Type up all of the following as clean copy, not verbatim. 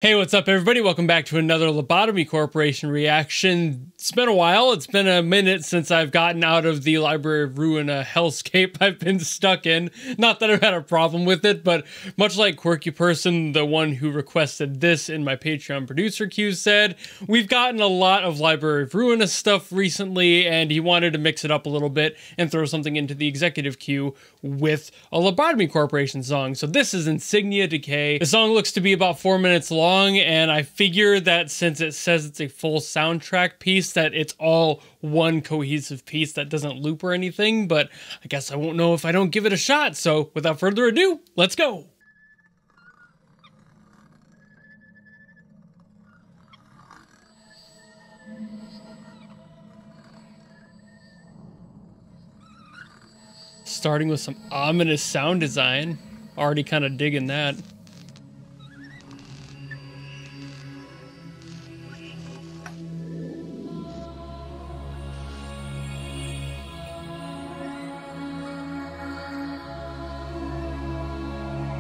Hey, what's up, everybody? Welcome back to another Lobotomy Corporation reaction. It's been a while. It's been a minute since I've gotten out of the Library of Ruin hellscape I've been stuck in. Not that I've had a problem with it, but much like Quirky Person, the one who requested this in my Patreon producer queue, said, we've gotten a lot of Library of Ruin stuff recently, and he wanted to mix it up a little bit and throw something into the executive queue with a Lobotomy Corporation song. So this is Insignia Decay. The song looks to be about 4 minutes long, and I figure that since it says it's a full soundtrack piece, that it's all one cohesive piece that doesn't loop or anything, but I guess I won't know if I don't give it a shot. So without further ado, let's go. Starting with some ominous sound design. Already kind of digging that.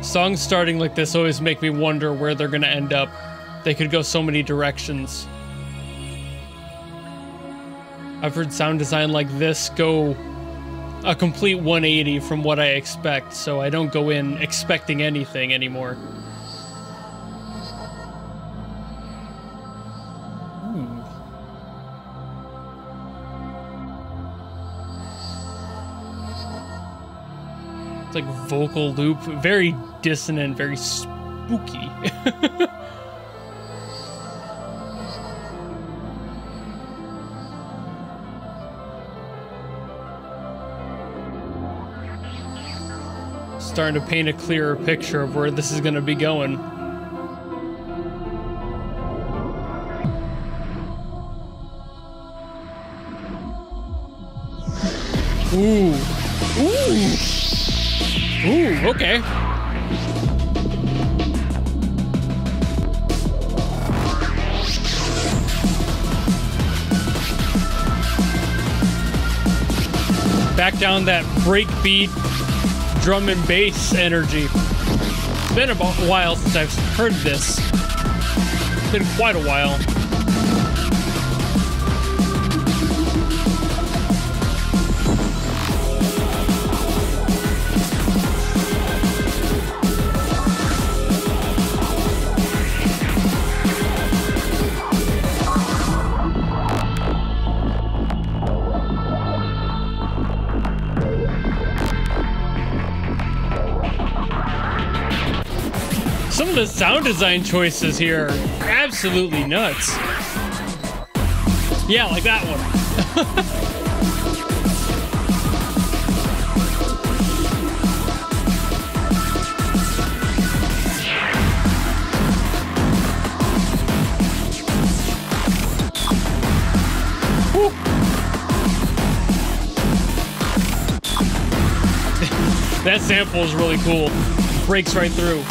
Songs starting like this always make me wonder where they're gonna end up. They could go so many directions. I've heard sound design like this go a complete 180 from what I expect, so I don't go in expecting anything anymore. Ooh. It's like vocal loop, very dissonant, very spooky. Starting to paint a clearer picture of where this is going to be going. Ooh. Ooh. Ooh, okay. Back down that breakbeat drum and bass energy. It's been about a while since I've heard this. It's been quite a while. Some of the sound design choices here are absolutely nuts. Yeah, like that one. That sample is really cool. Breaks right through.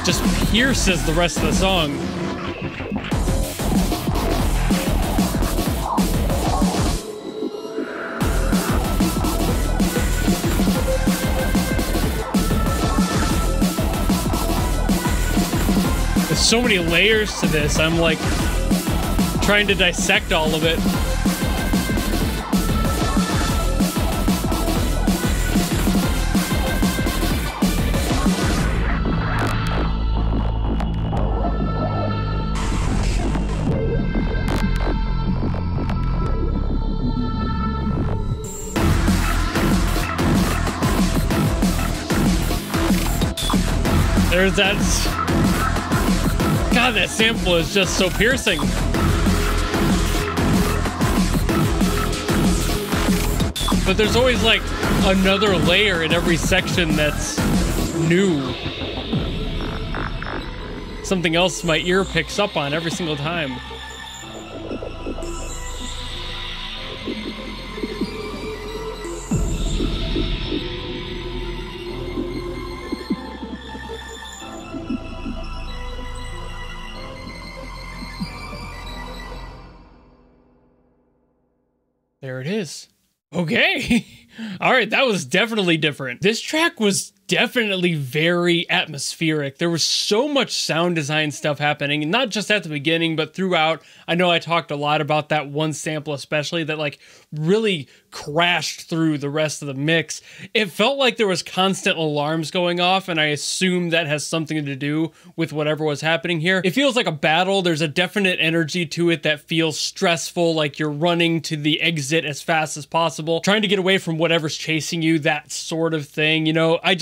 Just pierces the rest of the song. There's so many layers to this. I'm like trying to dissect all of it. There's that. God, that sample is just so piercing. But there's always like another layer in every section that's new. Something else my ear picks up on every single time. There it is. Okay. All right, that was definitely different. This track was definitely very atmospheric. There was so much sound design stuff happening, and not just at the beginning, but throughout. I know I talked a lot about that one sample especially that like really crashed through the rest of the mix. It felt like there was constant alarms going off, and I assume that has something to do with whatever was happening here. It feels like a battle. There's a definite energy to it that feels stressful, like you're running to the exit as fast as possible, trying to get away from whatever's chasing you, that sort of thing. You know, I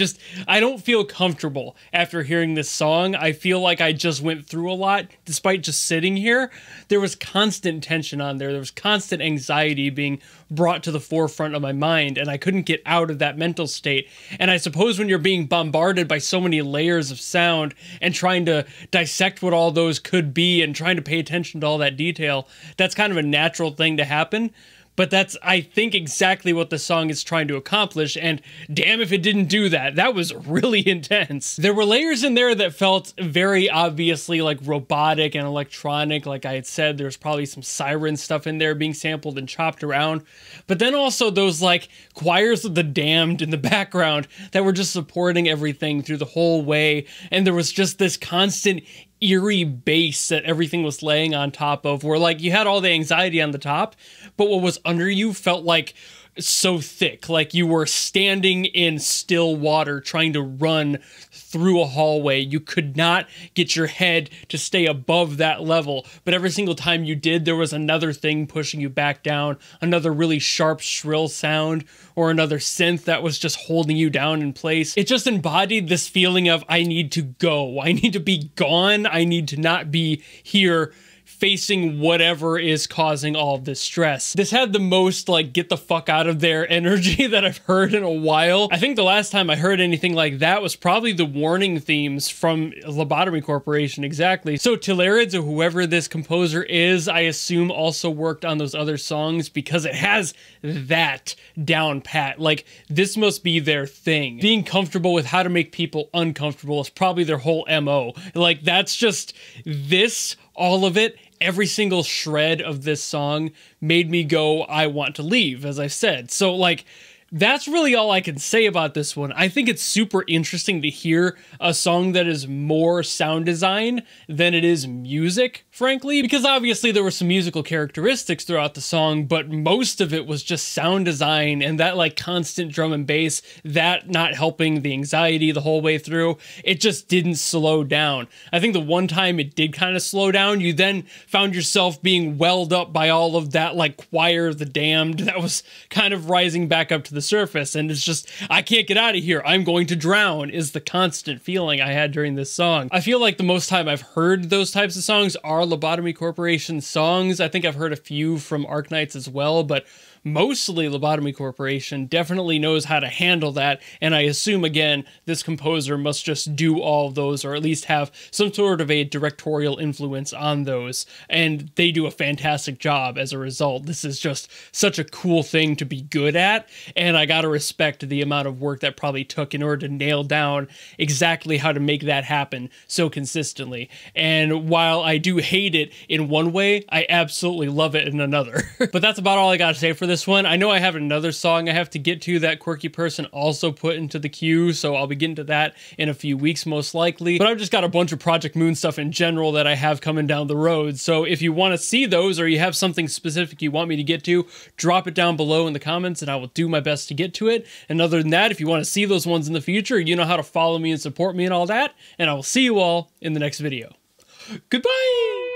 don't feel comfortable after hearing this song. I feel like I just went through a lot despite just sitting here. There was constant tension on there. There was constant anxiety being brought to the forefront of my mind, and I couldn't get out of that mental state. And I suppose when you're being bombarded by so many layers of sound and trying to dissect what all those could be and trying to pay attention to all that detail, that's kind of a natural thing to happen. But that's, I think, exactly what the song is trying to accomplish, and damn if it didn't do that. That was really intense. There were layers in there that felt very obviously like robotic and electronic. Like I had said, there's probably some siren stuff in there being sampled and chopped around. But then also those like choirs of the damned in the background that were just supporting everything through the whole way. And there was just this constant eerie bass that everything was laying on top of, where like you had all the anxiety on the top, but what was under you felt like so thick, like you were standing in still water trying to run through a hallway. You could not get your head to stay above that level, but every single time you did, there was another thing pushing you back down, another really sharp, shrill sound, or another synth that was just holding you down in place. It just embodied this feeling of, I need to go, I need to be gone, I need to not be here facing whatever is causing all of this stress. This had the most like get the fuck out of there energy that I've heard in a while. I think the last time I heard anything like that was probably the warning themes from Lobotomy Corporation, exactly. So Tillarids, or whoever this composer is, I assume also worked on those other songs because it has that down pat. Like this must be their thing. Being comfortable with how to make people uncomfortable is probably their whole MO. Like that's just this, all of it. Every single shred of this song made me go, I want to leave, as I said. So like, that's really all I can say about this one. I think it's super interesting to hear a song that is more sound design than it is music, frankly, because obviously there were some musical characteristics throughout the song, but most of it was just sound design and that like constant drum and bass, that not helping the anxiety the whole way through. It just didn't slow down. I think the one time it did kind of slow down, you then found yourself being welled up by all of that like choir of the damned that was kind of rising back up to the surface, and it's just, I can't get out of here, I'm going to drown, is the constant feeling I had during this song. I feel like the most time I've heard those types of songs are Lobotomy Corporation songs. I think I've heard a few from Arknights as well, but mostly Lobotomy Corporation definitely knows how to handle that, and I assume, again, this composer must just do all of those, or at least have some sort of a directorial influence on those, and they do a fantastic job as a result. This is just such a cool thing to be good at, and I gotta respect the amount of work that probably took in order to nail down exactly how to make that happen so consistently. And while I do hate it in one way, I absolutely love it in another. But that's about all I gotta say for this one. I know I have another song I have to get to that Quirky Person also put into the queue, so I'll be getting to that in a few weeks most likely. But I've just got a bunch of Project Moon stuff in general that I have coming down the road, so if you want to see those or you have something specific you want me to get to, drop it down below in the comments and I will do my best to get to it. And other than that, if you want to see those ones in the future, you know how to follow me and support me and all that, and I will see you all in the next video. Goodbye!